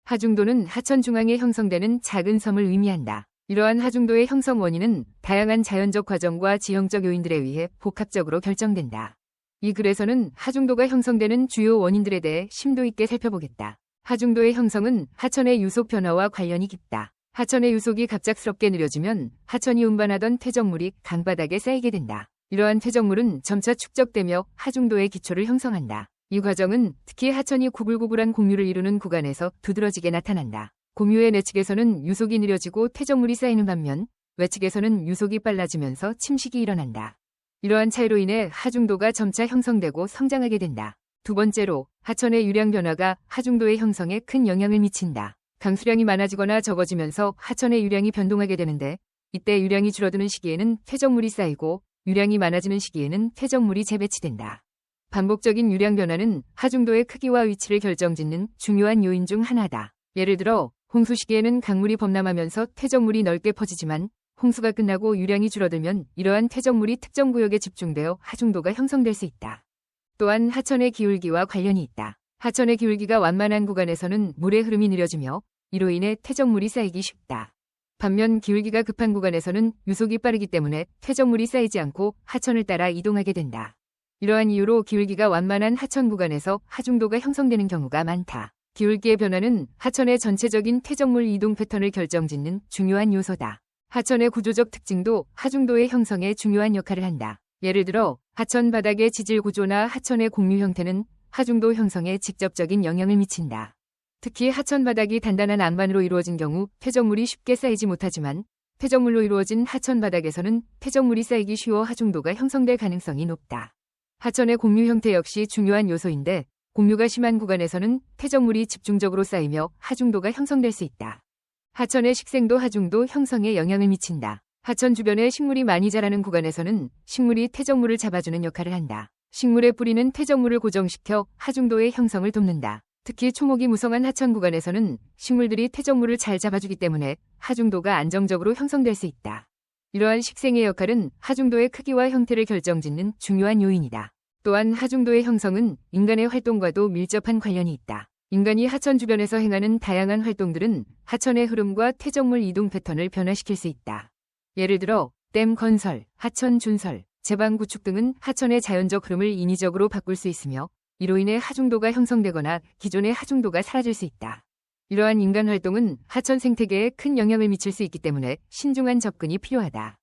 하중도는 하천 중앙에 형성되는 작은 섬을 의미한다. 이러한 하중도의 형성 원인은 다양한 자연적 과정과 지형적 요인들에 의해 복합적으로 결정된다. 이 글에서는 하중도가 형성되는 주요 원인들에 대해 심도 있게 살펴보겠다. 하중도의 형성은 하천의 유속 변화와 관련이 깊다. 하천의 유속이 갑작스럽게 느려지면 하천이 운반하던 퇴적물이 강바닥에 쌓이게 된다. 이러한 퇴적물은 점차 축적되며 하중도의 기초를 형성한다. 이 과정은 특히 하천이 구불구불한 공류를 이루는 구간에서 두드러지게 나타난다. 공류의 내측에서는 유속이 느려지고 퇴적물이 쌓이는 반면 외측에서는 유속이 빨라지면서 침식이 일어난다. 이러한 차이로 인해 하중도가 점차 형성되고 성장하게 된다. 두 번째로 하천의 유량 변화가 하중도의 형성에 큰 영향을 미친다. 강수량이 많아지거나 적어지면서 하천의 유량이 변동하게 되는데 이때 유량이 줄어드는 시기에는 퇴적물이 쌓이고 유량이 많아지는 시기에는 퇴적물이 재배치된다. 반복적인 유량 변화는 하중도의 크기와 위치를 결정짓는 중요한 요인 중 하나다. 예를 들어 홍수 시기에는 강물이 범람하면서 퇴적물이 넓게 퍼지지만 홍수가 끝나고 유량이 줄어들면 이러한 퇴적물이 특정 구역에 집중되어 하중도가 형성될 수 있다. 또한 하천의 기울기와 관련이 있다. 하천의 기울기가 완만한 구간에서는 물의 흐름이 느려지며 이로 인해 퇴적물이 쌓이기 쉽다. 반면 기울기가 급한 구간에서는 유속이 빠르기 때문에 퇴적물이 쌓이지 않고 하천을 따라 이동하게 된다. 이러한 이유로 기울기가 완만한 하천 구간에서 하중도가 형성되는 경우가 많다. 기울기의 변화는 하천의 전체적인 퇴적물 이동 패턴을 결정짓는 중요한 요소다. 하천의 구조적 특징도 하중도의 형성에 중요한 역할을 한다. 예를 들어 하천 바닥의 지질 구조나 하천의 공류 형태는 하중도 형성에 직접적인 영향을 미친다. 특히 하천 바닥이 단단한 안반으로 이루어진 경우 퇴적물이 쉽게 쌓이지 못하지만 퇴적물로 이루어진 하천 바닥에서는 퇴적물이 쌓이기 쉬워 하중도가 형성될 가능성이 높다. 하천의 공류 형태 역시 중요한 요소인데 공류가 심한 구간에서는 퇴적물이 집중적으로 쌓이며 하중도가 형성될 수 있다. 하천의 식생도 하중도 형성에 영향을 미친다. 하천 주변에 식물이 많이 자라는 구간에서는 식물이 퇴적물을 잡아주는 역할을 한다. 식물의 뿌리는 퇴적물을 고정시켜 하중도의 형성을 돕는다. 특히 초목이 무성한 하천 구간에서는 식물들이 퇴적물을 잘 잡아주기 때문에 하중도가 안정적으로 형성될 수 있다. 이러한 식생의 역할은 하중도의 크기와 형태를 결정짓는 중요한 요인이다. 또한 하중도의 형성은 인간의 활동과도 밀접한 관련이 있다. 인간이 하천 주변에서 행하는 다양한 활동들은 하천의 흐름과 퇴적물 이동 패턴을 변화시킬 수 있다. 예를 들어 댐 건설, 하천 준설, 제방 구축 등은 하천의 자연적 흐름을 인위적으로 바꿀 수 있으며 이로 인해 하중도가 형성되거나 기존의 하중도가 사라질 수 있다. 이러한 인간 활동은 하천 생태계에 큰 영향을 미칠 수 있기 때문에 신중한 접근이 필요하다.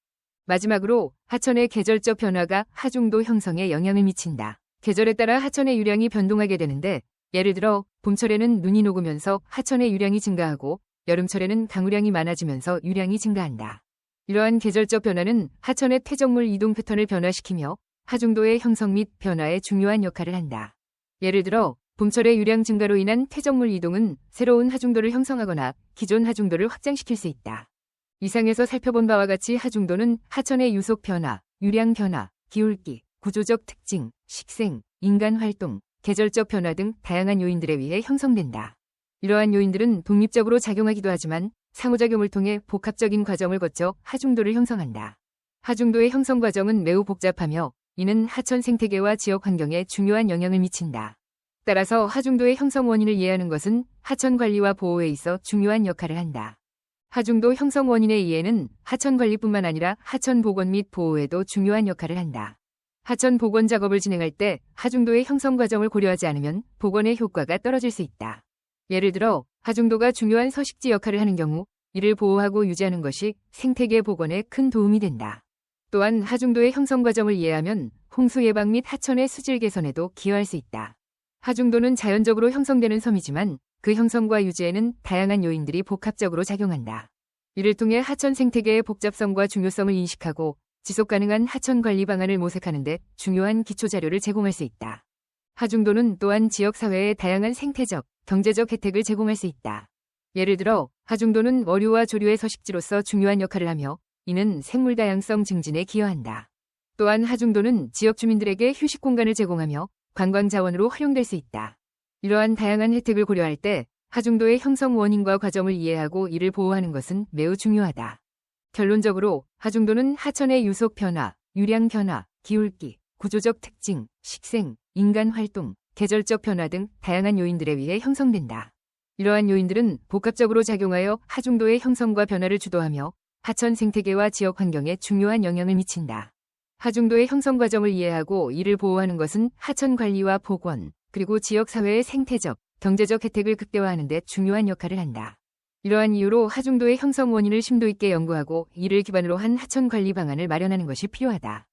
마지막으로 하천의 계절적 변화가 하중도 형성에 영향을 미친다. 계절에 따라 하천의 유량이 변동하게 되는데 예를 들어 봄철에는 눈이 녹으면서 하천의 유량이 증가하고 여름철에는 강우량이 많아지면서 유량이 증가한다. 이러한 계절적 변화는 하천의 퇴적물 이동 패턴을 변화시키며 하중도의 형성 및 변화에 중요한 역할을 한다. 예를 들어 봄철의 유량 증가로 인한 퇴적물 이동은 새로운 하중도를 형성하거나 기존 하중도를 확장시킬 수 있다. 이상에서 살펴본 바와 같이 하중도는 하천의 유속 변화, 유량 변화, 기울기, 구조적 특징, 식생, 인간 활동, 계절적 변화 등 다양한 요인들에 의해 형성된다. 이러한 요인들은 독립적으로 작용하기도 하지만 상호작용을 통해 복합적인 과정을 거쳐 하중도를 형성한다. 하중도의 형성 과정은 매우 복잡하며 이는 하천 생태계와 지역 환경에 중요한 영향을 미친다. 따라서 하중도의 형성 원인을 이해하는 것은 하천 관리와 보호에 있어 중요한 역할을 한다. 하중도 형성 원인의 이해는 하천 관리뿐만 아니라 하천 복원 및 보호에도 중요한 역할을 한다. 하천 복원 작업을 진행할 때 하중도의 형성 과정을 고려하지 않으면 복원의 효과가 떨어질 수 있다. 예를 들어 하중도가 중요한 서식지 역할을 하는 경우 이를 보호하고 유지하는 것이 생태계 복원에 큰 도움이 된다. 또한 하중도의 형성 과정을 이해하면 홍수 예방 및 하천의 수질 개선에도 기여할 수 있다. 하중도는 자연적으로 형성되는 섬이지만 그 형성과 유지에는 다양한 요인들이 복합적으로 작용한다. 이를 통해 하천 생태계의 복잡성과 중요성을 인식하고 지속가능한 하천 관리 방안을 모색하는 데 중요한 기초자료를 제공할 수 있다. 하중도는 또한 지역사회에 다양한 생태적, 경제적 혜택을 제공할 수 있다. 예를 들어 하중도는 어류와 조류의 서식지로서 중요한 역할을 하며 이는 생물 다양성 증진에 기여한다. 또한 하중도는 지역 주민들에게 휴식 공간을 제공하며 관광 자원으로 활용될 수 있다. 이러한 다양한 혜택을 고려할 때 하중도의 형성 원인과 과정을 이해하고 이를 보호하는 것은 매우 중요하다. 결론적으로 하중도는 하천의 유속 변화, 유량 변화, 기울기, 구조적 특징, 식생, 인간 활동, 계절적 변화 등 다양한 요인들에 의해 형성된다. 이러한 요인들은 복합적으로 작용하여 하중도의 형성과 변화를 주도하며 하천 생태계와 지역 환경에 중요한 영향을 미친다. 하중도의 형성 과정을 이해하고 이를 보호하는 것은 하천 관리와 복원, 그리고 지역 사회의 생태적, 경제적 혜택을 극대화하는 데 중요한 역할을 한다. 이러한 이유로 하중도의 형성 원인을 심도 있게 연구하고 이를 기반으로 한 하천 관리 방안을 마련하는 것이 필요하다.